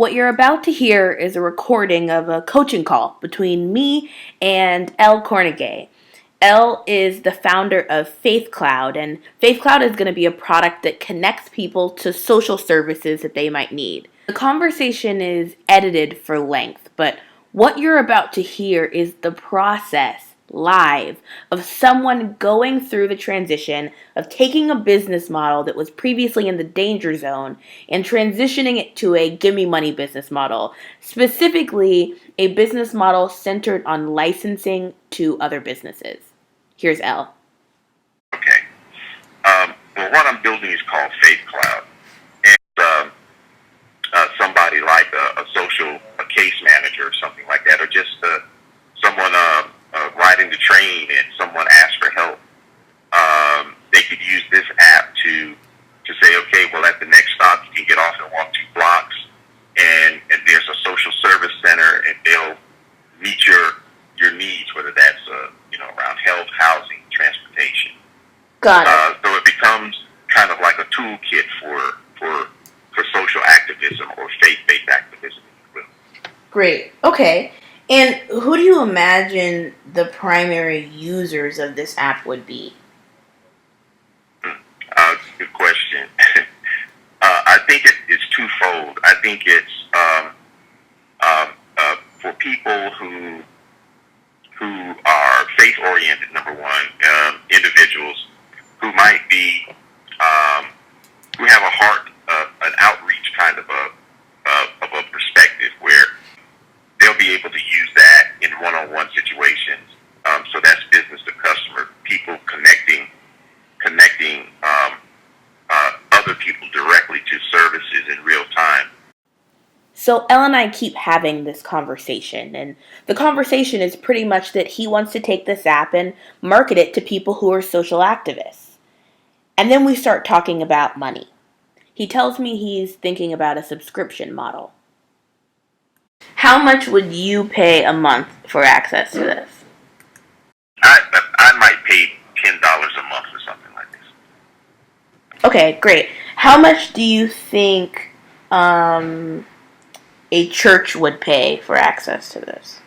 What you're about to hear is a recording of a coaching call between me and Elle Cornegay. Elle is the founder of Faith Cloud, and Faith Cloud is going to be a product that connects people to social services that they might need. The conversation is edited for length, but what you're about to hear is the process live of someone going through the transition of taking a business model that was previously in the danger zone and transitioning it to a gimme money business model, specifically a business model centered on licensing to other businesses. Here's Elle. Okay. Well, what I'm building is called Faith Cloud. And somebody like a case manager or something like that, or just someone riding the train and someone asks for help, they could use this app to say, okay, well, at the next stop, you can get off and walk 2 blocks, and there's a social service center, and they'll meet your needs, whether that's around health, housing, transportation. Got it. So it becomes kind of like a toolkit for social activism or faith-based activism, if you will. Great. Okay. And who do you imagine the primary users of this app would be? Good question. I think it's twofold. I think it's for people who are faith-oriented, number one, individuals who might be, who have a heart, an outreach kind of a perspective where they'll be able to use that in one-on-one situations. So that's business to customer, people connecting other people directly to services in real time. So Elle and I keep having this conversation, and the conversation is pretty much that he wants to take this app and market it to people who are social activists. And then we start talking about money. He tells me he's thinking about a subscription model. How much would you pay a month for access to this? I might pay $10 a month or something like this. Okay, great. How much do you think a church would pay for access to this?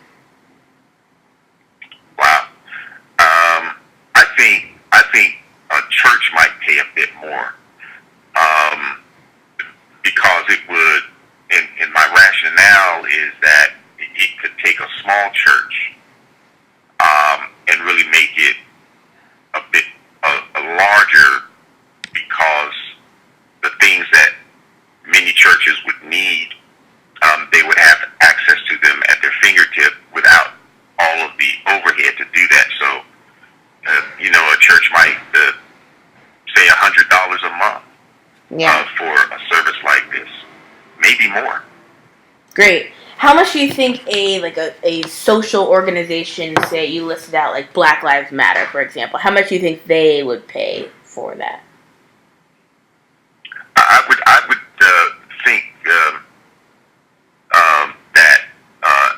Wow. I think a church might pay a bit more, because it would. And my rationale is that it could take a small church and really make it a bit a larger, because the things that many churches would need, they would have access to them at their fingertip without all of the overhead to do that. So, a church might say $100 a month for a service like this, maybe more. Great. How much do you think a social organization, say you listed out like Black Lives Matter, for example, how much do you think they would pay for that? I would think that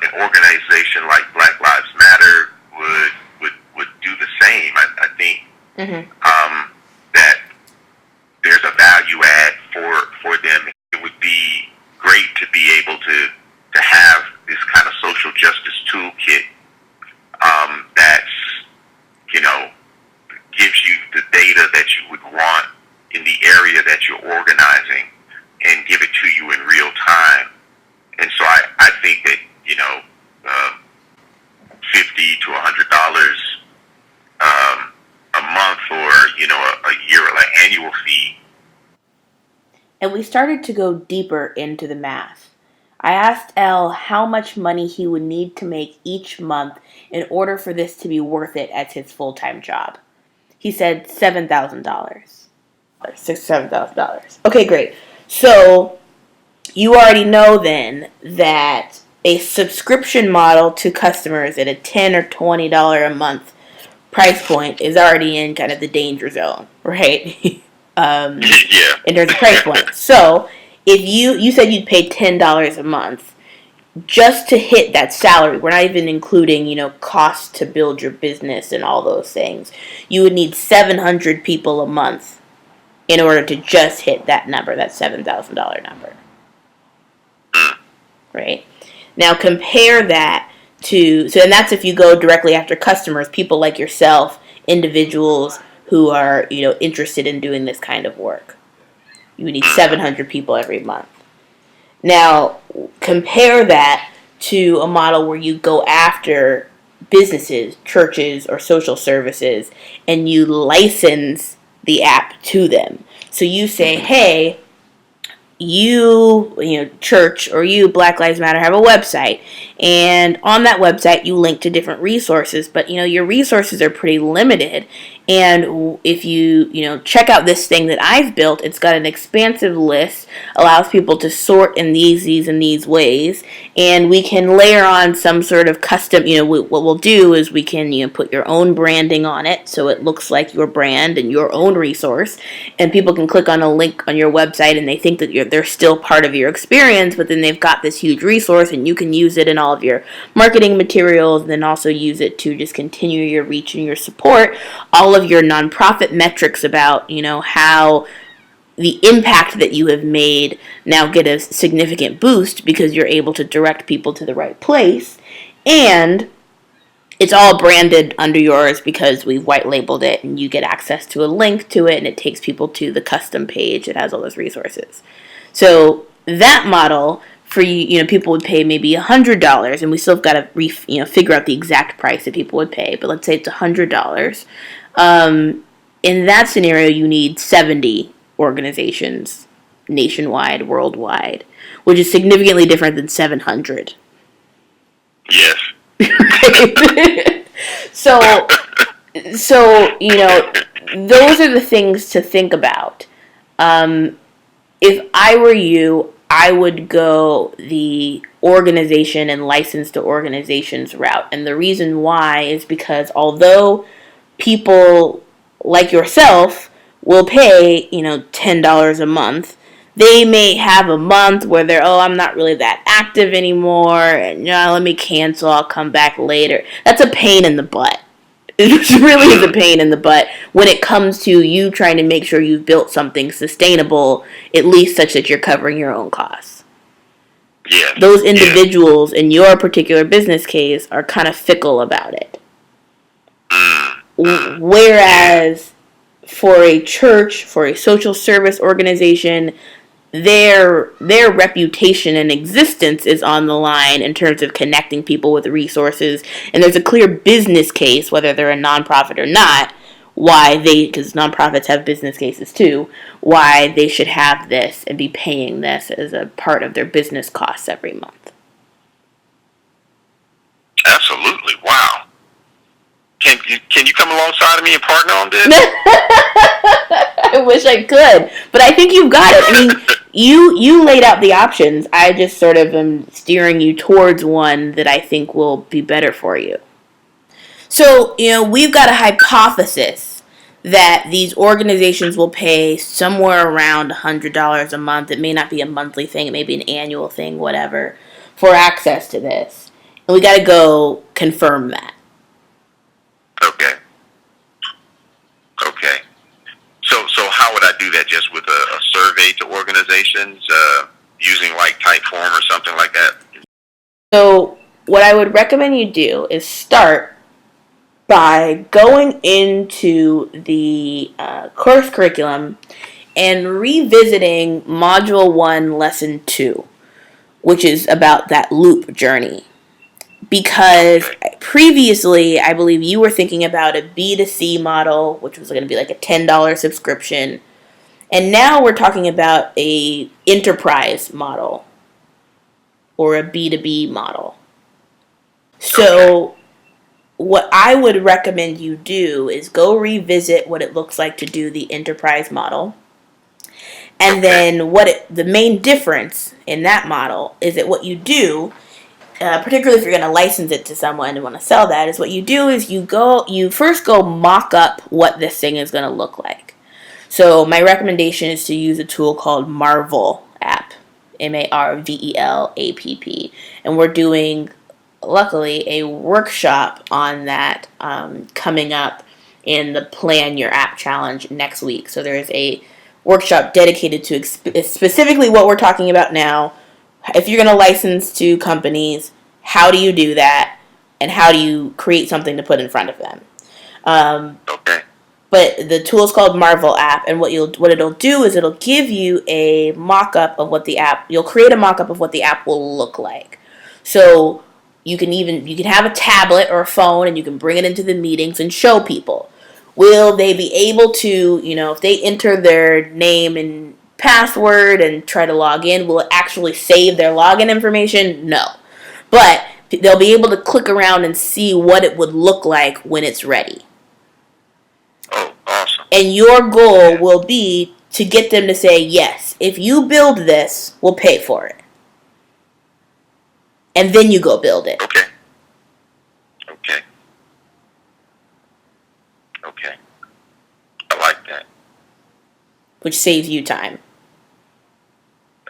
an organization like Black Lives Matter would do the same. I think that there's a value add for them. It would be great to be able to have this kind of social justice toolkit that's gives you the data that you would want in the area that you're organizing and give it to you in real time. And so I think that $50 to $100 a month, or a year, or an annual fee. And we started to go deeper into the math. I asked Elle how much money he would need to make each month in order for this to be worth it as his full-time job. He said $7,000. $7,000. Okay, great. So you already know then that a subscription model to customers at a $10 or $20 a month price point is already in kind of the danger zone, right? Yeah. In terms of price point. So if you said you'd pay $10 a month just to hit that salary, we're not even including, costs to build your business and all those things. You would need 700 people a month in order to just hit that number, that $7,000 number. right? Now compare that and that's if you go directly after customers, people like yourself, individuals who are, interested in doing this kind of work. You need 700 people every month. Now, compare that to a model where you go after businesses, churches, or social services, and you license the app to them. So you say, hey, church, or you, Black Lives Matter, have a website, and on that website you link to different resources, but your resources are pretty limited. And if you check out this thing that I've built, it's got an expansive list, allows people to sort in these and these ways, and we can layer on some sort of custom. What we'll do is we can put your own branding on it, so it looks like your brand and your own resource, and people can click on a link on your website and they think that they're still part of your experience, but then they've got this huge resource and you can use it in all of your marketing materials, and then also use it to just continue your reach and your support. All of your nonprofit metrics about how the impact that you have made now get a significant boost because you're able to direct people to the right place, and it's all branded under yours because we've white labeled it, and you get access to a link to it, and it takes people to the custom page that has all those resources. So that model for people would pay maybe $100, and we still have got to figure out the exact price that people would pay. But let's say it's $100. In that scenario, you need 70 organizations nationwide, worldwide, which is significantly different than 700. Yes. so those are the things to think about. If I were you, I would go the organization and licensed to organizations route. And the reason why is because although people like yourself will pay, $10 a month, they may have a month where I'm not really that active anymore, and let me cancel, I'll come back later. That's a pain in the butt. It really is a pain in the butt when it comes to you trying to make sure you've built something sustainable, at least such that you're covering your own costs. Yes. Those individuals in your particular business case are kind of fickle about it. Whereas for a church, for a social service organization, their reputation and existence is on the line in terms of connecting people with resources, and there's a clear business case, whether they're a nonprofit or not, because nonprofits have business cases too, why they should have this and be paying this as a part of their business costs every month. Absolutely. Wow. Can you come alongside of me and partner on this? I wish I could, but I think you've got it. I mean, you laid out the options. I just sort of am steering you towards one that I think will be better for you. So, we've got a hypothesis that these organizations will pay somewhere around $100 a month. It may not be a monthly thing. It may be an annual thing, whatever, for access to this. And we got to go confirm that. Okay. So how would I do that? Just with a survey to organizations, using like Typeform or something like that? So what I would recommend you do is start by going into the course curriculum and revisiting Module 1, Lesson 2, which is about that loop journey. Because previously, I believe you were thinking about a B2C model, which was going to be like a $10 subscription. And now we're talking about a enterprise model or a B2B model. So what I would recommend you do is go revisit what it looks like to do the enterprise model. And then the main difference in that model is that what you do, particularly if you're going to license it to someone and want to sell that, is what you do is you first go mock up what this thing is going to look like. So my recommendation is to use a tool called Marvel app, MARVELAPP, and we're doing, luckily, a workshop on that coming up in the Plan Your App Challenge next week. So there's a workshop dedicated to specifically what we're talking about now, If you're going to license to companies, how do you do that? And how do you create something to put in front of them? Okay. But the tool is called Marvel App, and what it'll do is it'll give you a mock-up of what the app. You'll create a mock-up of what the app will look like. So you can have a tablet or a phone, and you can bring it into the meetings and show people. Will they be able to, if they enter their name and password and try to log in, will it actually save their login information? No. But they'll be able to click around and see what it would look like when it's ready. Oh, awesome. And your goal will be to get them to say, yes, if you build this, we'll pay for it. And then you go build it. Okay. Okay. Okay. I like that. Which saves you time.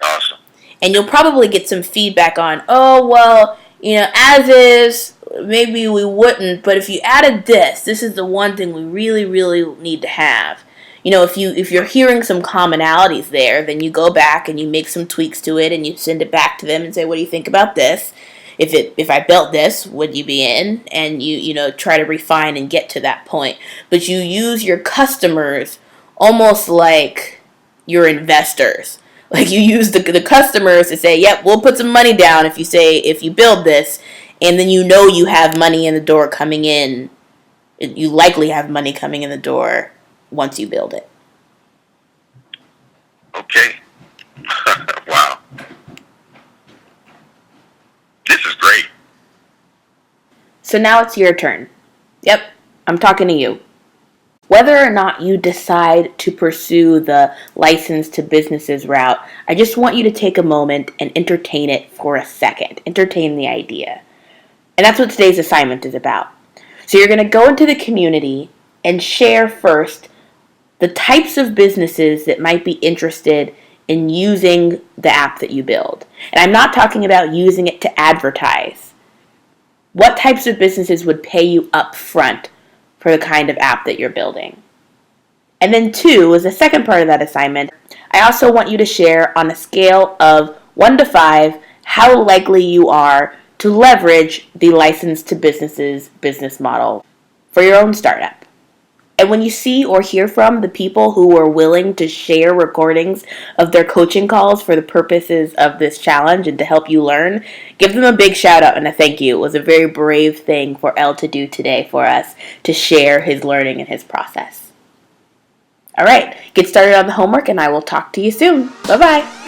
Awesome. And you'll probably get some feedback on, oh, well, as is, maybe we wouldn't, but if you added this is the one thing we really, really need to have. If you're hearing some commonalities there, then you go back and you make some tweaks to it and you send it back to them and say, what do you think about this? If I built this, would you be in? And you try to refine and get to that point. But you use your customers almost like your investors. Like you use the customers to say, yep, we'll put some money down if you build this, and then you have money in the door coming in. You likely have money coming in the door once you build it. Okay. Wow. This is great. So now it's your turn. Yep, I'm talking to you. Whether or not you decide to pursue the license to businesses route, I just want you to take a moment and entertain it for a second. Entertain the idea. And that's what today's assignment is about. So you're going to go into the community and share first the types of businesses that might be interested in using the app that you build. And I'm not talking about using it to advertise. What types of businesses would pay you up front for the kind of app that you're building? And then 2, as the second part of that assignment, I also want you to share on a scale of 1 to 5 how likely you are to leverage the license to businesses business model for your own startup. And when you see or hear from the people who were willing to share recordings of their coaching calls for the purposes of this challenge and to help you learn, give them a big shout out and a thank you. It was a very brave thing for El to do today for us, to share his learning and his process. All right, get started on the homework and I will talk to you soon. Bye-bye.